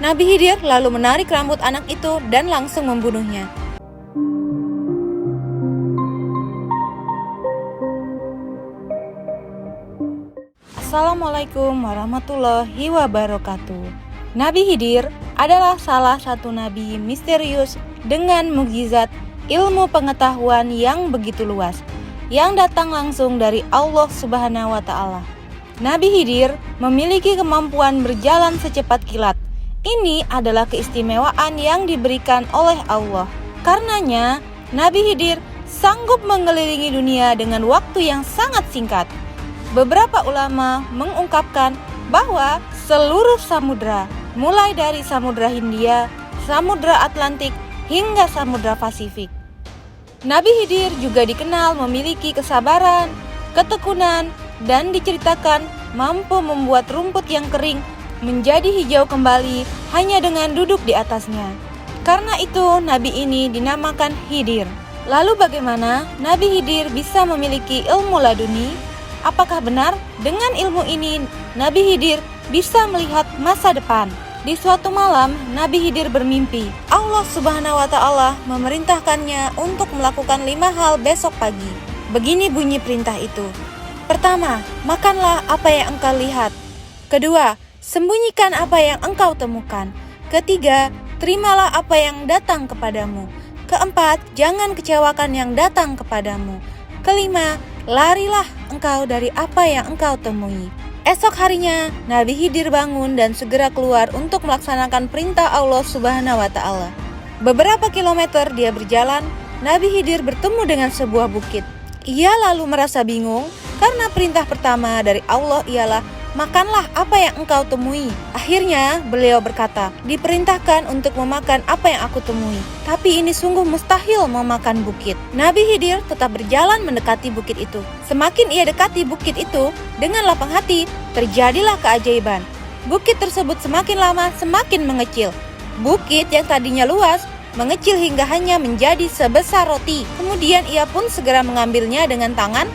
Nabi Khidir lalu menarik rambut anak itu dan langsung membunuhnya. Assalamualaikum warahmatullahi wabarakatuh. Nabi Khidir adalah salah satu nabi misterius dengan mukjizat ilmu pengetahuan yang begitu luas, yang datang langsung dari Allah Subhanahu wa Ta'ala. Nabi Khidir memiliki kemampuan berjalan secepat kilat. Ini adalah keistimewaan yang diberikan oleh Allah. Karenanya, Nabi Khidir sanggup mengelilingi dunia dengan waktu yang sangat singkat. Beberapa ulama mengungkapkan bahwa seluruh samudra, mulai dari Samudra Hindia, Samudra Atlantik, hingga Samudra Pasifik. Nabi Khidir juga dikenal memiliki kesabaran, ketekunan, dan diceritakan mampu membuat rumput yang kering menjadi hijau kembali hanya dengan duduk di atasnya. Karena itu Nabi ini dinamakan Khidir. Lalu bagaimana Nabi Khidir bisa memiliki ilmu laduni? Apakah benar dengan ilmu ini Nabi Khidir bisa melihat masa depan? Di suatu malam Nabi Khidir bermimpi. Allah Subhanahu wa Ta'ala memerintahkannya untuk melakukan 5 hal besok pagi. Begini bunyi perintah itu. Pertama, makanlah apa yang engkau lihat. Kedua, sembunyikan apa yang engkau temukan. Ketiga, terimalah apa yang datang kepadamu. Keempat, jangan kecewakan yang datang kepadamu. Kelima, larilah engkau dari apa yang engkau temui. Esok harinya, Nabi Khidir bangun dan segera keluar untuk melaksanakan perintah Allah Subhanahu wa Ta'ala. Beberapa kilometer dia berjalan, Nabi Khidir bertemu dengan sebuah bukit. Ia lalu merasa bingung karena perintah pertama dari Allah ialah makanlah apa yang engkau temui. Akhirnya beliau berkata, diperintahkan untuk memakan apa yang aku temui. Tapi ini sungguh mustahil memakan bukit. Nabi Khidir tetap berjalan mendekati bukit itu. Semakin ia dekati bukit itu, dengan lapang hati, terjadilah keajaiban. Bukit tersebut semakin lama semakin mengecil. Bukit yang tadinya luas, mengecil hingga hanya menjadi sebesar roti. Kemudian ia pun segera mengambilnya dengan tangan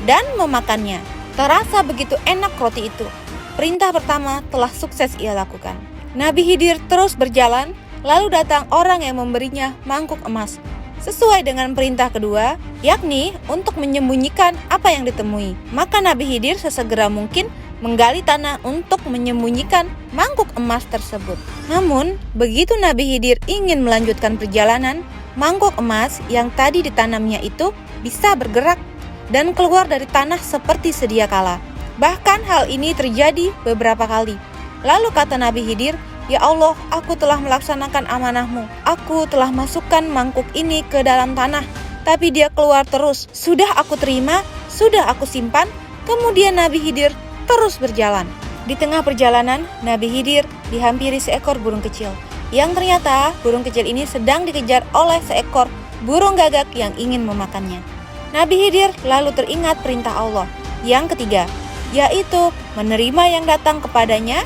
dan memakannya. Terasa begitu enak roti itu. Perintah pertama telah sukses ia lakukan. Nabi Khidir terus berjalan, lalu datang orang yang memberinya mangkuk emas. Sesuai dengan perintah kedua, yakni untuk menyembunyikan apa yang ditemui. Maka Nabi Khidir sesegera mungkin menggali tanah untuk menyembunyikan mangkuk emas tersebut. Namun, begitu Nabi Khidir ingin melanjutkan perjalanan, mangkuk emas yang tadi ditanamnya itu bisa bergerak dan keluar dari tanah seperti sedia kala. Bahkan hal ini terjadi beberapa kali. Lalu kata Nabi Khidir, "Ya Allah, aku telah melaksanakan amanahmu. Aku telah masukkan mangkuk ini ke dalam tanah, tapi dia keluar terus. Sudah aku terima, sudah aku simpan." Kemudian Nabi Khidir terus berjalan. Di tengah perjalanan, Nabi Khidir dihampiri seekor burung kecil, yang ternyata burung kecil ini sedang dikejar oleh seekor burung gagak yang ingin memakannya. Nabi Khidir lalu teringat perintah Allah yang ketiga, yaitu menerima yang datang kepadanya.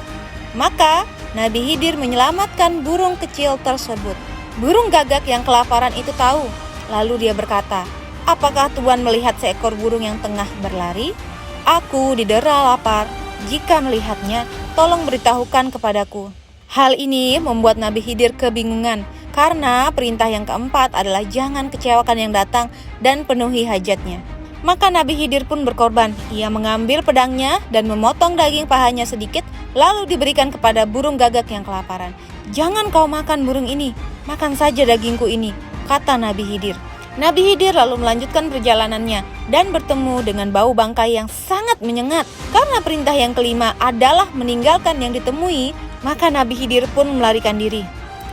Maka Nabi Khidir menyelamatkan burung kecil tersebut. Burung gagak yang kelaparan itu tahu. Lalu dia berkata, "Apakah Tuhan melihat seekor burung yang tengah berlari? Aku didera lapar. Jika melihatnya, tolong beritahukan kepadaku." Hal ini membuat Nabi Khidir kebingungan, karena perintah yang keempat adalah jangan kecewakan yang datang dan penuhi hajatnya. Maka Nabi Khidir pun berkorban. Ia mengambil pedangnya dan memotong daging pahanya sedikit, lalu diberikan kepada burung gagak yang kelaparan. "Jangan kau makan burung ini, makan saja dagingku ini," kata Nabi Khidir. Nabi Khidir lalu melanjutkan perjalanannya dan bertemu dengan bau bangkai yang sangat menyengat. Karena perintah yang kelima adalah meninggalkan yang ditemui, maka Nabi Khidir pun melarikan diri.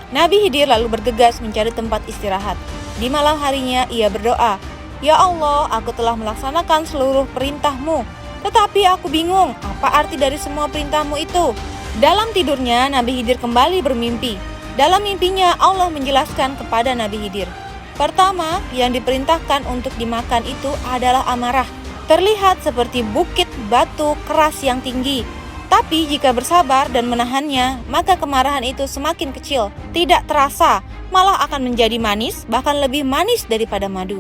Nabi Khidir lalu bergegas mencari tempat istirahat. Di malam harinya ia berdoa, "Ya Allah, aku telah melaksanakan seluruh perintah-Mu, tetapi aku bingung apa arti dari semua perintah-Mu itu." Dalam tidurnya Nabi Khidir kembali bermimpi. Dalam mimpinya Allah menjelaskan kepada Nabi Khidir, pertama yang diperintahkan untuk dimakan itu adalah amarah. Terlihat seperti bukit batu keras yang tinggi. Tapi jika bersabar dan menahannya, maka kemarahan itu semakin kecil, tidak terasa, malah akan menjadi manis, bahkan lebih manis daripada madu.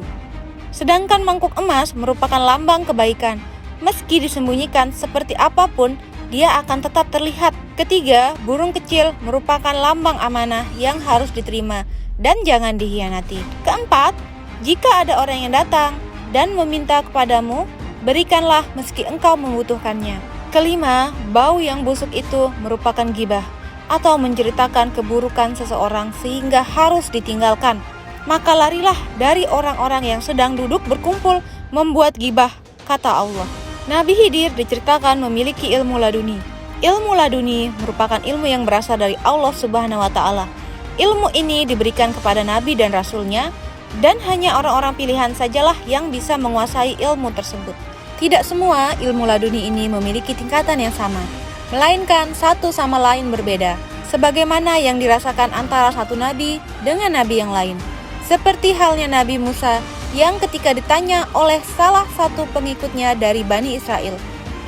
Sedangkan mangkuk emas merupakan lambang kebaikan. Meski disembunyikan seperti apapun, dia akan tetap terlihat. Ketiga, burung kecil merupakan lambang amanah yang harus diterima dan jangan dikhianati. Keempat, jika ada orang yang datang dan meminta kepadamu, berikanlah meski engkau membutuhkannya. Kelima, bau yang busuk itu merupakan ghibah atau menceritakan keburukan seseorang sehingga harus ditinggalkan. Maka larilah dari orang-orang yang sedang duduk berkumpul membuat ghibah, kata Allah. Nabi Khidir diceritakan memiliki ilmu laduni. Ilmu laduni merupakan ilmu yang berasal dari Allah Subhanahu wa Ta'ala. Ilmu ini diberikan kepada Nabi dan Rasul-Nya, dan hanya orang-orang pilihan sajalah yang bisa menguasai ilmu tersebut. Tidak semua ilmu laduni ini memiliki tingkatan yang sama, melainkan satu sama lain berbeda, sebagaimana yang dirasakan antara satu nabi dengan nabi yang lain. Seperti halnya Nabi Musa yang ketika ditanya oleh salah satu pengikutnya dari Bani Israel,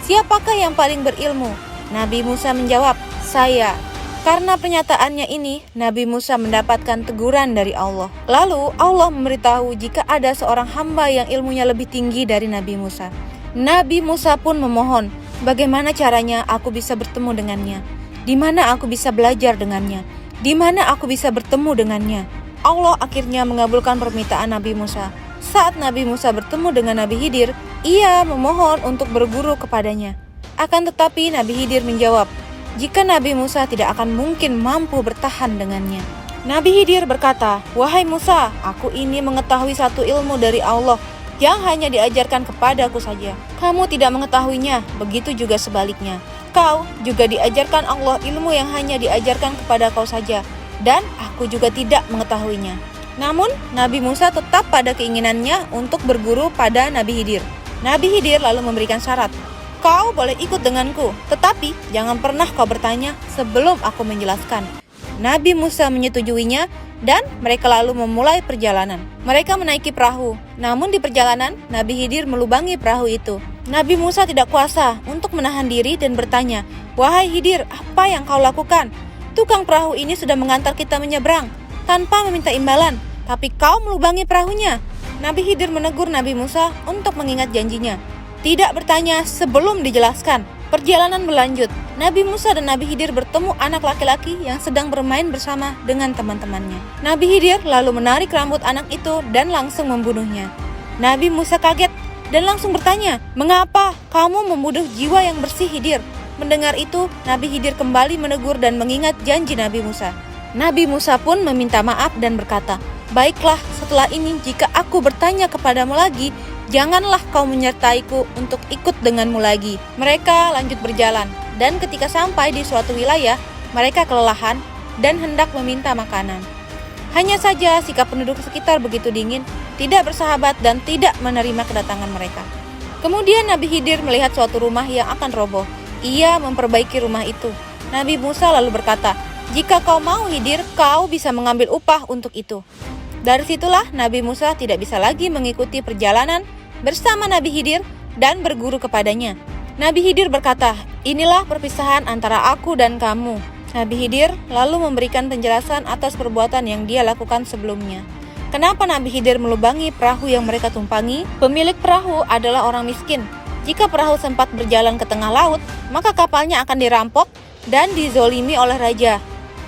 "Siapakah yang paling berilmu?" Nabi Musa menjawab, "Saya." Karena pernyataannya ini, Nabi Musa mendapatkan teguran dari Allah. Lalu Allah memberitahu jika ada seorang hamba yang ilmunya lebih tinggi dari Nabi Musa. Nabi Musa pun memohon, "Bagaimana caranya aku bisa bertemu dengannya? Di mana aku bisa belajar dengannya? Di mana aku bisa bertemu dengannya?" Allah akhirnya mengabulkan permintaan Nabi Musa. Saat Nabi Musa bertemu dengan Nabi Khidir, ia memohon untuk berguru kepadanya. Akan tetapi Nabi Khidir menjawab, jika Nabi Musa tidak akan mungkin mampu bertahan dengannya. Nabi Khidir berkata, "Wahai Musa, aku ini mengetahui satu ilmu dari Allah yang hanya diajarkan kepadaku saja. Kamu tidak mengetahuinya, begitu juga sebaliknya. Kau juga diajarkan Allah ilmu yang hanya diajarkan kepada kau saja, dan aku juga tidak mengetahuinya." Namun, Nabi Musa tetap pada keinginannya untuk berguru pada Nabi Khidir. Nabi Khidir lalu memberikan syarat, "Kau boleh ikut denganku, tetapi jangan pernah kau bertanya sebelum aku menjelaskan." Nabi Musa menyetujuinya dan mereka lalu memulai perjalanan. Mereka menaiki perahu, namun di perjalanan Nabi Khidir melubangi perahu itu. Nabi Musa tidak kuasa untuk menahan diri dan bertanya, "Wahai Khidir, apa yang kau lakukan? Tukang perahu ini sudah mengantar kita menyeberang tanpa meminta imbalan, tapi kau melubangi perahunya." Nabi Khidir menegur Nabi Musa untuk mengingat janjinya, tidak bertanya sebelum dijelaskan. Perjalanan berlanjut. Nabi Musa dan Nabi Khidir bertemu anak laki-laki yang sedang bermain bersama dengan teman-temannya. Nabi Khidir lalu menarik rambut anak itu dan langsung membunuhnya. Nabi Musa kaget dan langsung bertanya, "Mengapa kamu membunuh jiwa yang bersih, Khidir?" Mendengar itu, Nabi Khidir kembali menegur dan mengingat janji Nabi Musa. Nabi Musa pun meminta maaf dan berkata, "Baiklah, setelah ini jika aku bertanya kepadamu lagi, janganlah kau menyertaiku untuk ikut denganmu lagi." Mereka lanjut berjalan, dan ketika sampai di suatu wilayah, mereka kelelahan dan hendak meminta makanan. Hanya saja sikap penduduk sekitar begitu dingin, tidak bersahabat dan tidak menerima kedatangan mereka. Kemudian Nabi Khidir melihat suatu rumah yang akan roboh. Ia memperbaiki rumah itu. Nabi Musa lalu berkata, "Jika kau mau, Khidir, kau bisa mengambil upah untuk itu." Dari situlah Nabi Musa tidak bisa lagi mengikuti perjalanan bersama Nabi Khidir dan berguru kepadanya. Nabi Khidir berkata, "Inilah perpisahan antara aku dan kamu." Nabi Khidir lalu memberikan penjelasan atas perbuatan yang dia lakukan sebelumnya. Kenapa Nabi Khidir melubangi perahu yang mereka tumpangi? Pemilik perahu adalah orang miskin. Jika perahu sempat berjalan ke tengah laut, maka kapalnya akan dirampok dan dizolimi oleh raja.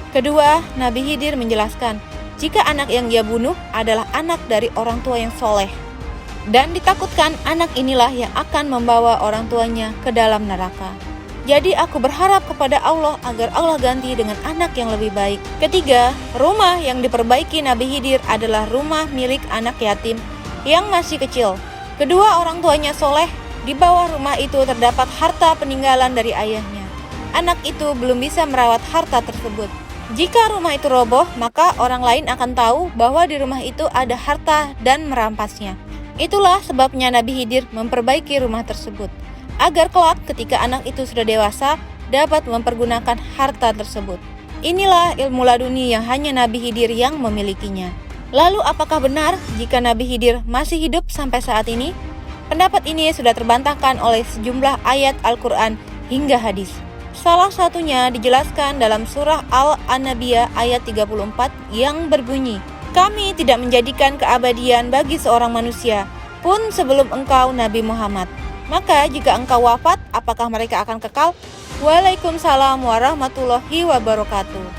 Kedua, Nabi Khidir menjelaskan, jika anak yang ia bunuh adalah anak dari orang tua yang soleh, dan ditakutkan anak inilah yang akan membawa orang tuanya ke dalam neraka. Jadi aku berharap kepada Allah agar Allah ganti dengan anak yang lebih baik. Ketiga, rumah yang diperbaiki Nabi Khidir adalah rumah milik anak yatim yang masih kecil. Kedua orang tuanya soleh. Di bawah rumah itu terdapat harta peninggalan dari ayahnya. Anak itu belum bisa merawat harta tersebut. Jika rumah itu roboh, maka orang lain akan tahu bahwa di rumah itu ada harta dan merampasnya. Itulah sebabnya Nabi Khidir memperbaiki rumah tersebut, agar kelak ketika anak itu sudah dewasa, dapat mempergunakan harta tersebut. Inilah ilmu laduni yang hanya Nabi Khidir yang memilikinya. Lalu apakah benar jika Nabi Khidir masih hidup sampai saat ini? Pendapat ini sudah terbantahkan oleh sejumlah ayat Al-Quran hingga hadis. Salah satunya dijelaskan dalam surah Al-Anbiya ayat 34 yang berbunyi, "Kami tidak menjadikan keabadian bagi seorang manusia pun sebelum engkau Nabi Muhammad. Maka jika engkau wafat, apakah mereka akan kekal? Waalaikumsalam warahmatullahi wabarakatuh.